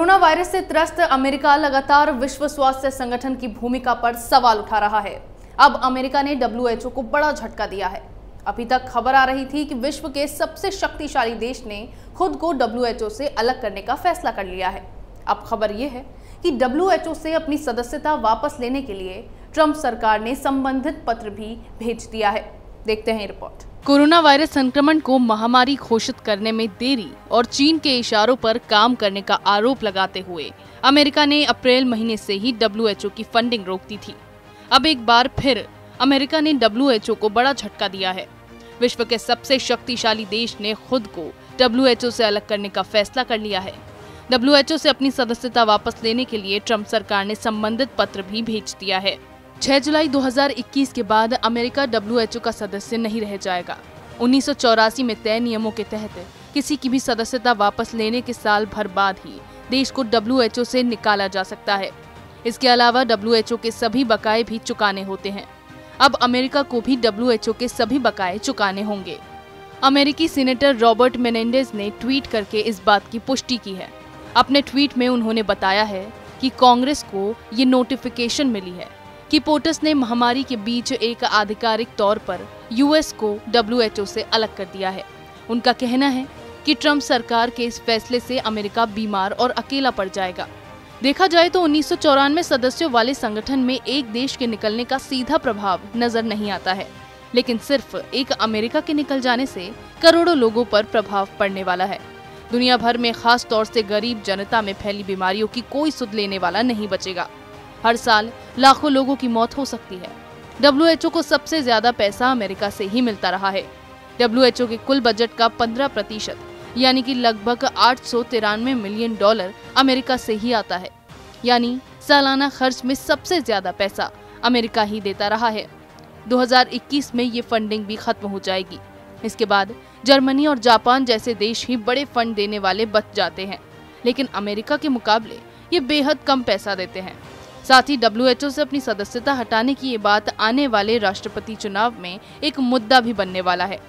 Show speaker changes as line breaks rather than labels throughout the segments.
Corona virus से त्रस्त America लगातार विश्व स्वास्थ्य संगठन की भूमिका पर सवाल उठा रहा है। अब अमेरिका ने WHO को बड़ा झटका दिया है। अभी तक खबर आ रही थी कि विश्व के सबसे शक्तिशाली देश ने खुद को WHO से अलग करने का फैसला कर लिया है। अब खबर यह है कि WHO से अपनी सदस्यता वापस लेने के लिए ट्रंप सरकार ने संबंधित पत्र भी भेज दिया है। देखते हैं रिपोर्ट।
कोरोना वायरस संक्रमण को महामारी घोषित करने में देरी और चीन के इशारों पर काम करने का आरोप लगाते हुए अमेरिका ने अप्रैल महीने से ही WHO की फंडिंग रोक दी थी। अब एक बार फिर अमेरिका ने WHO को बड़ा झटका दिया है। विश्व के सबसे शक्तिशाली देश ने खुद को WHO से अलग करने का फैसला कर लिया है। WHO से अपनी सदस्यता वापस लेने के लिए ट्रंप सरकार ने संबंधित पत्र भी भेज दिया है। 6 जुलाई 2021 के बाद अमेरिका WHO का सदस्य नहीं रह जाएगा। 1984 में तय नियमों के तहत किसी की भी सदस्यता वापस लेने के साल भर बाद ही देश को WHO से निकाला जा सकता है। इसके अलावा WHO के सभी बकाये भी चुकाने होते हैं। अब अमेरिका को भी WHO के सभी बकाये चुकाने होंगे। अमेरिकी सीनेटर रॉबर्ट मेनेंडेज ने ट्वीट करके इस बात की पुष्टि की है। अपने ट्वीट में उन्होंने बताया है कि कांग्रेस को ये नोटिफिकेशन मिली है कि पोटस ने महामारी के बीच एक आधिकारिक तौर पर US को WHO से अलग कर दिया है। उनका कहना है कि ट्रंप सरकार के इस फैसले से अमेरिका बीमार और अकेला पड़ जाएगा। देखा जाए तो 1994 सदस्यों वाले संगठन में एक देश के निकलने का सीधा प्रभाव नजर नहीं आता है, लेकिन सिर्फ एक अमेरिका के निकल जाने से करोड़ों लोगों पर प्रभाव पड़ने वाला है। दुनिया भर में खास तौर से गरीब जनता में फैली बीमारियों की कोई सुध लेने वाला नहीं बचेगा। हर साल लाखों लोगों की मौत हो सकती है। WHO को सबसे ज्यादा पैसा अमेरिका से ही मिलता रहा है। WHO के कुल बजट का 15% यानी कि लगभग $893 मिलियन अमेरिका से ही आता है। यानी सालाना खर्च में सबसे ज्यादा पैसा अमेरिका ही देता रहा है। 2021 में ये फंडिंग भी खत्म हो जाएगी। इसके बाद जर्मनी और जापान जैसे देश ही बड़े फंड देने वाले बच जाते हैं, लेकिन अमेरिका के मुकाबले ये बेहद कम पैसा देते हैं। साथ ही WHO से अपनी सदस्यता हटाने की ये बात आने वाले राष्ट्रपति चुनाव में एक मुद्दा भी बनने वाला है।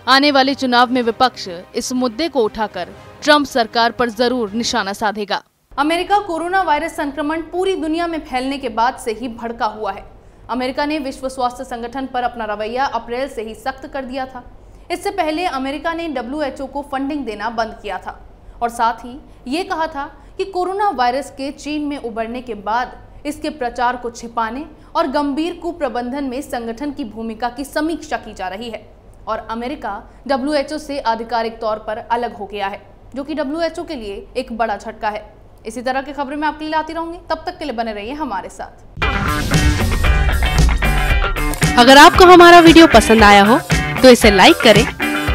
आने वाले चुनाव में विपक्ष इस मुद्दे को उठाकर ट्रंप सरकार पर जरूर निशाना साधेगा।
अमेरिका कोरोना वायरस संक्रमण पूरी दुनिया में फैलने के बाद से ही भड़का हुआ है। अमेरिका ने विश्व स्वास्थ्य संगठन पर अपना रवैया अप्रैल से ही सख्त कर दिया था। इससे पहले अमेरिका ने WHO को फंडिंग देना बंद किया था और साथ ही ये कहा था कि कोरोना वायरस के चीन में उभरने के बाद इसके प्रचार को छिपाने और गंभीर कुप्रबंधन में संगठन की भूमिका की समीक्षा की जा रही है और अमेरिका WHO से आधिकारिक तौर पर अलग हो गया है, जो कि WHO के लिए एक बड़ा झटका है। इसी तरह की खबरें मैं आपके लिए लाती रहूंगी। तब तक के लिए बने रहिए हमारे साथ।
अगर आपको हमारा वीडियो पसंद आया हो तो इसे लाइक करें,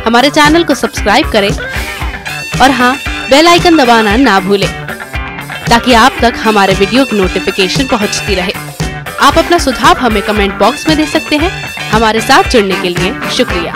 हमारे चैनल को सब्सक्राइब करें और हाँ, बेल आइकन दबाना ना भूलें ताकि आप तक हमारे वीडियो की नोटिफिकेशन पहुंचती रहे। आप अपना सुझाव हमें कमेंट बॉक्स में दे सकते हैं। हमारे साथ जुड़ने के लिए शुक्रिया।